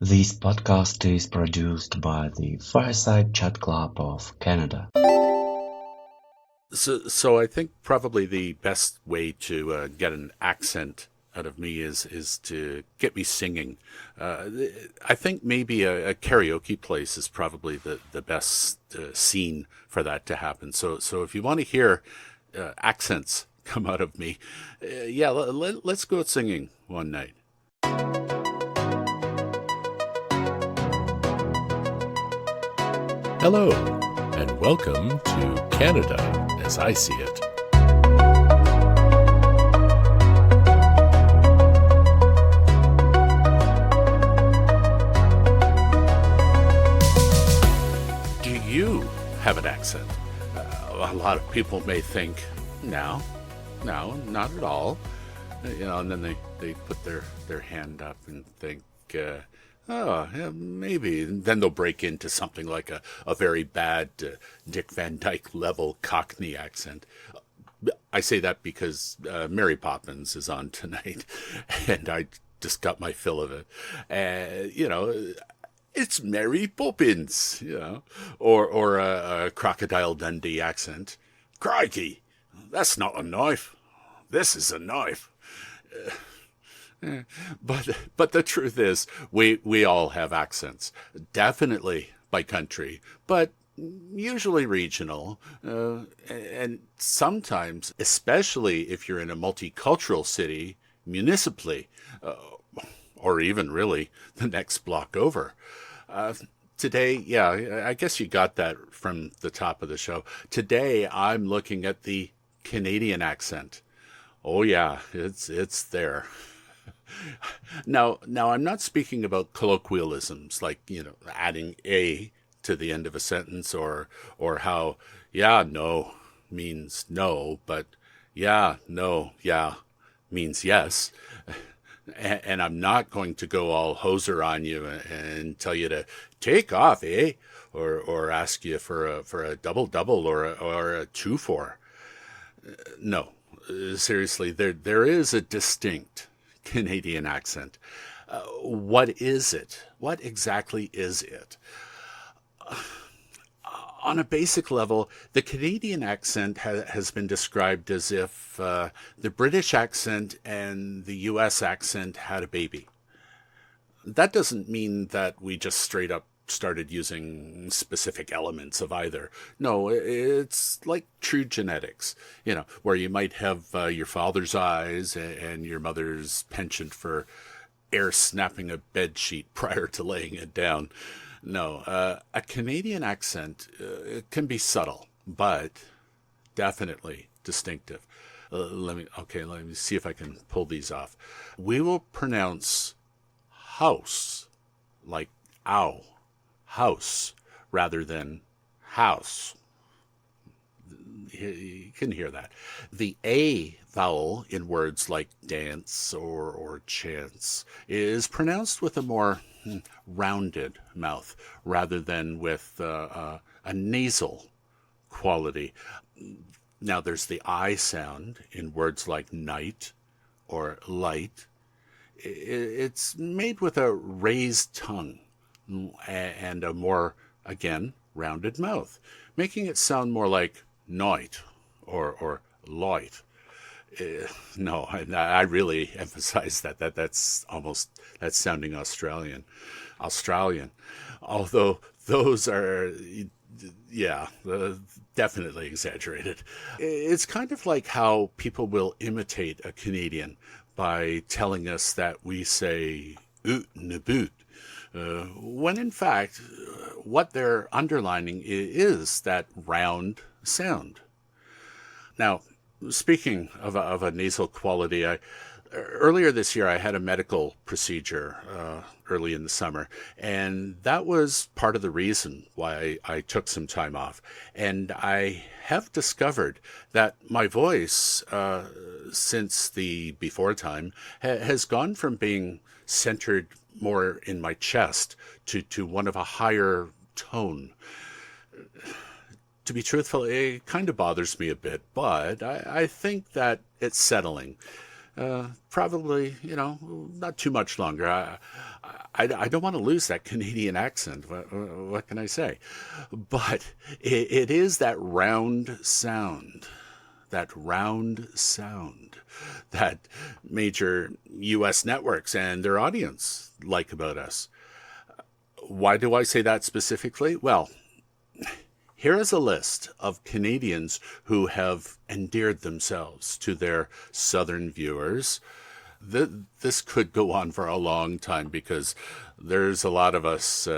This podcast is produced by the Fireside Chat Club of Canada. So I think probably the best way to get an accent out of me is to get me singing. Uh, I think maybe a karaoke place is probably the best scene for that to happen. So if you want to hear accents come out of me, yeah, let's go out singing one night. Hello, and welcome to Canada as I see it. Do you have an accent? A lot of people may think, no, not at all. And then they put their hand up and think, oh, yeah, maybe. And then they'll break into something like a very bad Dick Van Dyke level Cockney accent. I say that because Mary Poppins is on tonight, and I just got my fill of it. It's Mary Poppins, or a Crocodile Dundee accent. Crikey, that's not a knife. This is a knife. But the truth is, we all have accents, definitely by country, but usually regional, and sometimes, especially if you're in a multicultural city, municipally, or even really the next block over. Today, yeah, I guess you got that from the top of the show. Today, I'm looking at the Canadian accent. Oh yeah, it's there. Now, I'm not speaking about colloquialisms like, adding a to the end of a sentence or how yeah, no means no, but yeah, no, yeah means yes. And I'm not going to go all hoser on you and tell you to take off, eh? Or ask you for a double double or a 2-4. No, seriously, there is a distinct Canadian accent. What is it? What exactly is it? On a basic level, the Canadian accent has been described as if the British accent and the US accent had a baby. That doesn't mean that we just straight up started using specific elements of either. No, it's like true genetics, where you might have your father's eyes and your mother's penchant for air snapping a bed sheet prior to laying it down. No, a Canadian accent can be subtle, but definitely distinctive. Let me see if I can pull these off. We will pronounce house like ow, house, rather than house. You can hear that. The A vowel in words like dance or chance is pronounced with a more rounded mouth rather than with a nasal quality. Now, there's the I sound in words like night or light. It's made with a raised tongue and a more, again, rounded mouth, making it sound more like night or light. No, I really emphasize that's sounding Australian. Although those are, yeah, definitely exaggerated. It's kind of like how people will imitate a Canadian by telling us that we say oot and boot, when in fact, what they're underlining is that round sound. Now, speaking of a nasal quality, earlier this year I had a medical procedure early in the summer, and that was part of the reason why I took some time off. And I have discovered that my voice, since the before time, has gone from being centered more in my chest to one of a higher tone. To be truthful, it kind of bothers me a bit, but I think that it's settling. Probably, not too much longer. I don't want to lose that Canadian accent. What can I say? But it is that round sound. That major U.S. networks and their audience like about us. Why do I say that specifically? Well, here is a list of Canadians who have endeared themselves to their southern viewers. This could go on for a long time because there's a lot of us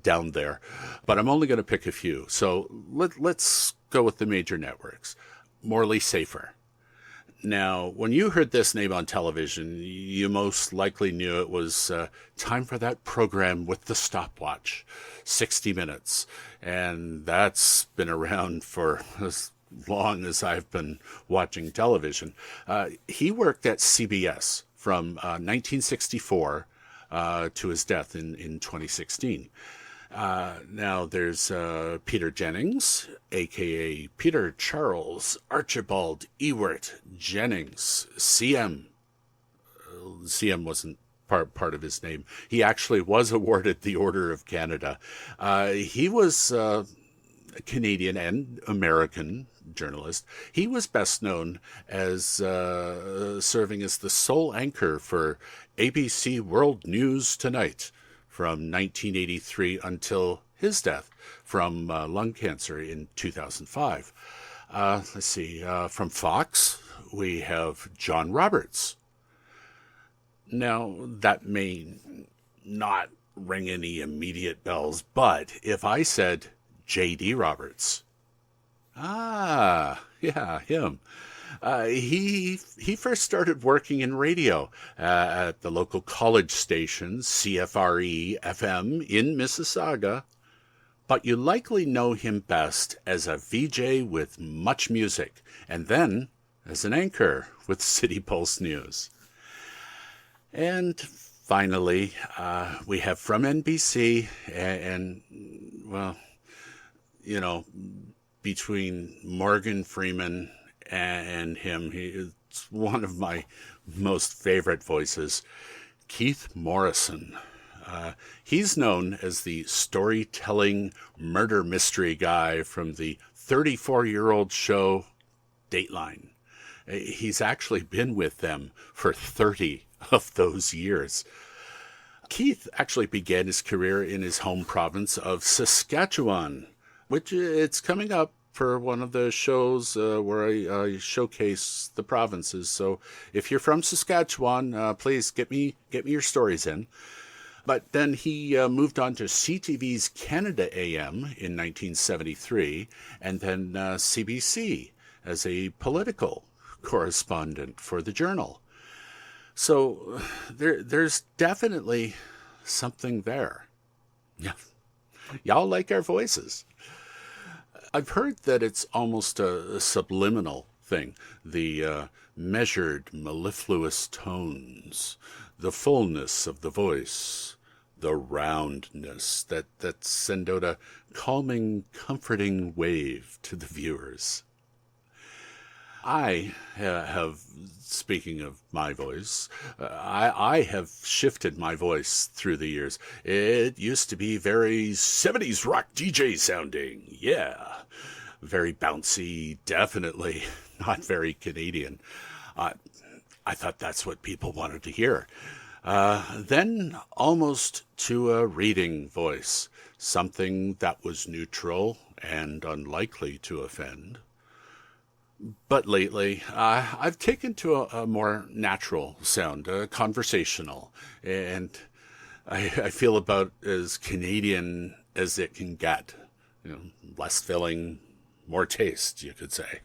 down there. But I'm only going to pick a few. So let's go with the major networks. Morley Safer. Now, when you heard this name on television, you most likely knew it was time for that program with the stopwatch, 60 Minutes. And that's been around for as long as I've been watching television. He worked at CBS from 1964 to his death in 2016. Now there's Peter Jennings, a.k.a. Peter Charles Archibald Ewart Jennings, CM. CM wasn't part of his name. He actually was awarded the Order of Canada. He was a Canadian and American journalist. He was best known as serving as the sole anchor for ABC World News Tonight from 1983 until his death from lung cancer in 2005. Let's see, from Fox, we have John Roberts. Now, that may not ring any immediate bells, but if I said J.D. Roberts, yeah, him. He first started working in radio at the local college station, CFRE FM in Mississauga, but you likely know him best as a VJ with Much Music, and then as an anchor with City Pulse News. And finally, we have from NBC, and well, between Morgan Freeman and him, he's one of my most favorite voices, Keith Morrison. He's known as the storytelling murder mystery guy from the 34-year-old show Dateline. He's actually been with them for 30 of those years. Keith actually began his career in his home province of Saskatchewan, which it's coming up for one of the shows where I showcase the provinces. So if you're from Saskatchewan, please get me your stories in. But then he moved on to CTV's Canada AM in 1973, and then CBC as a political correspondent for the Journal. So there's definitely something there. Yeah, y'all like our voices. I've heard that it's almost a subliminal thing. The measured, mellifluous tones, the fullness of the voice, the roundness that send out a calming, comforting wave to the viewers. I have, speaking of my voice, I have shifted my voice through the years. It used to be very 70s rock DJ sounding, yeah. Very bouncy, definitely not very Canadian. I thought that's what people wanted to hear. Then almost to a reading voice, something that was neutral and unlikely to offend. But lately, I've taken to a more natural sound, conversational, and I feel about as Canadian as it can get. Less filling, more taste, you could say.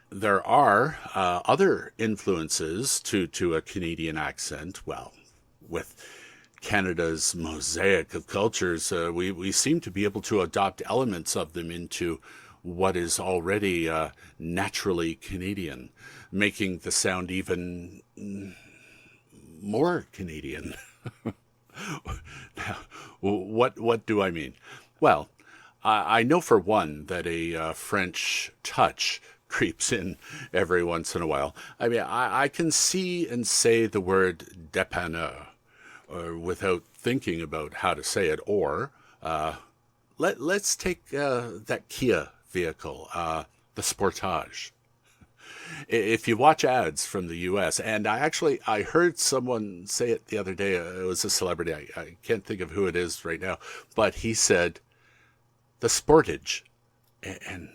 There are other influences to a Canadian accent. Well, with Canada's mosaic of cultures, we seem to be able to adopt elements of them into what is already naturally Canadian, making the sound even more Canadian. Now, what do I mean? Well, I know for one that a French touch creeps in every once in a while. I mean, I can see and say the word dépanneur without thinking about how to say it. Or let's take that Kia vehicle, the Sportage. If you watch ads from the U.S., and I heard someone say it the other day. It was a celebrity. I can't think of who it is right now, but he said the Sportage, and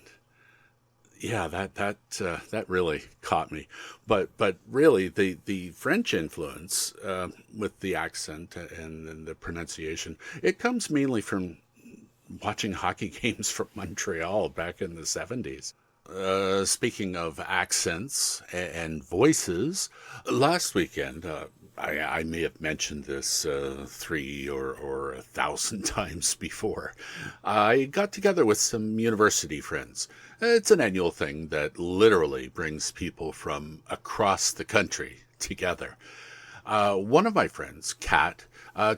yeah, that really caught me. But really, the French influence with the accent and the pronunciation, it comes mainly from watching hockey games from Montreal back in the 70s. Speaking of accents and voices, last weekend, I may have mentioned this 3 or 1,000 times before. I got together with some university friends. It's an annual thing that literally brings people from across the country together. One of my friends, Kat,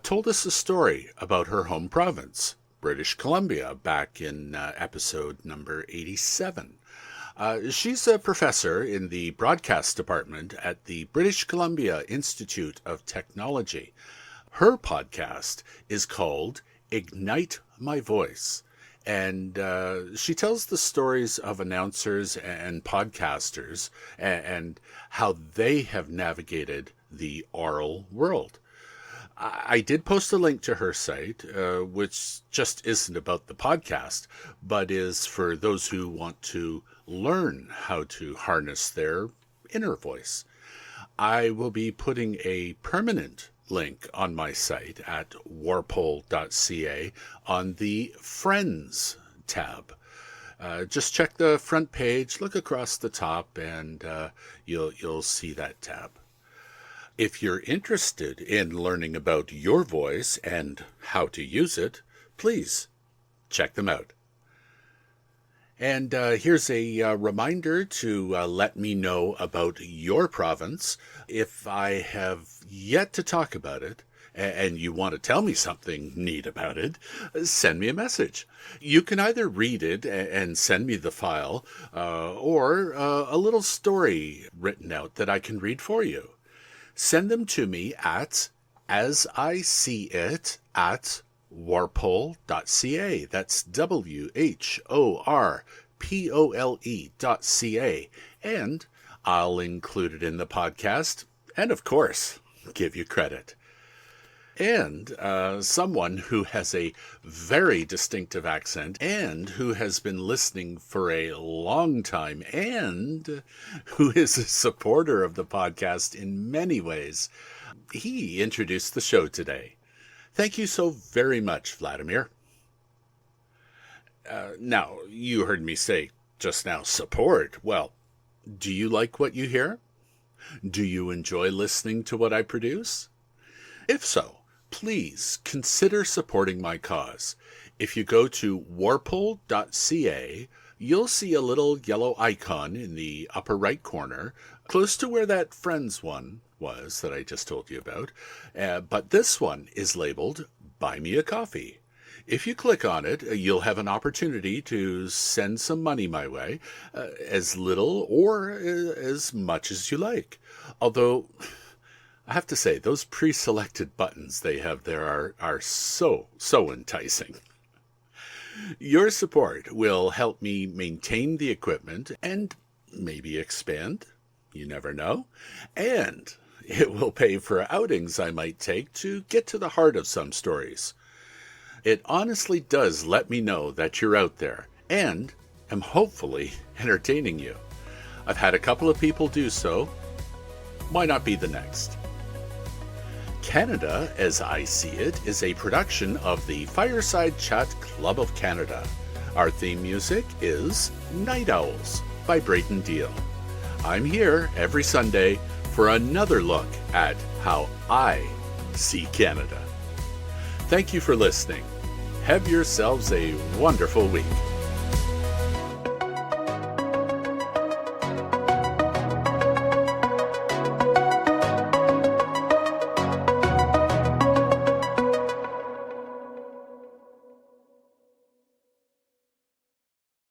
told us a story about her home province, British Columbia, back in episode number 87. She's a professor in the broadcast department at the British Columbia Institute of Technology. Her podcast is called Ignite My Voice, and she tells the stories of announcers and podcasters and how they have navigated the oral world. I did post a link to her site, which just isn't about the podcast, but is for those who want to learn how to harness their inner voice. I will be putting a permanent link on my site at warpole.ca on the Friends tab. Just check the front page, look across the top, and you'll see that tab. If you're interested in learning about your voice and how to use it, please check them out. And here's a reminder to let me know about your province. If I have yet to talk about it, and you want to tell me something neat about it, send me a message. You can either read it and send me the file, or a little story written out that I can read for you. Send them to me at asiseeit at warpole.ca. That's WHORPOLE.ca. And I'll include it in the podcast and, of course, give you credit. And someone who has a very distinctive accent and who has been listening for a long time and who is a supporter of the podcast in many ways. He introduced the show today. Thank you so very much, Vladimir. Now, you heard me say just now, support. Well, do you like what you hear? Do you enjoy listening to what I produce? If so, please consider supporting my cause. If you go to warpole.ca, you'll see a little yellow icon in the upper right corner, close to where that Friends one was that I just told you about. But this one is labeled Buy Me a Coffee. If you click on it, you'll have an opportunity to send some money my way, as little or as much as you like. Although, I have to say, those pre-selected buttons they have there are so enticing. Your support will help me maintain the equipment and maybe expand. You never know. And it will pay for outings I might take to get to the heart of some stories. It honestly does let me know that you're out there and am hopefully entertaining you. I've had a couple of people do so. Why not be the next? Canada, as I see it, is a production of the Fireside Chat Club of Canada. Our theme music is Night Owls by Brayton Deal. I'm here every Sunday for another look at how I see Canada. Thank you for listening. Have yourselves a wonderful week.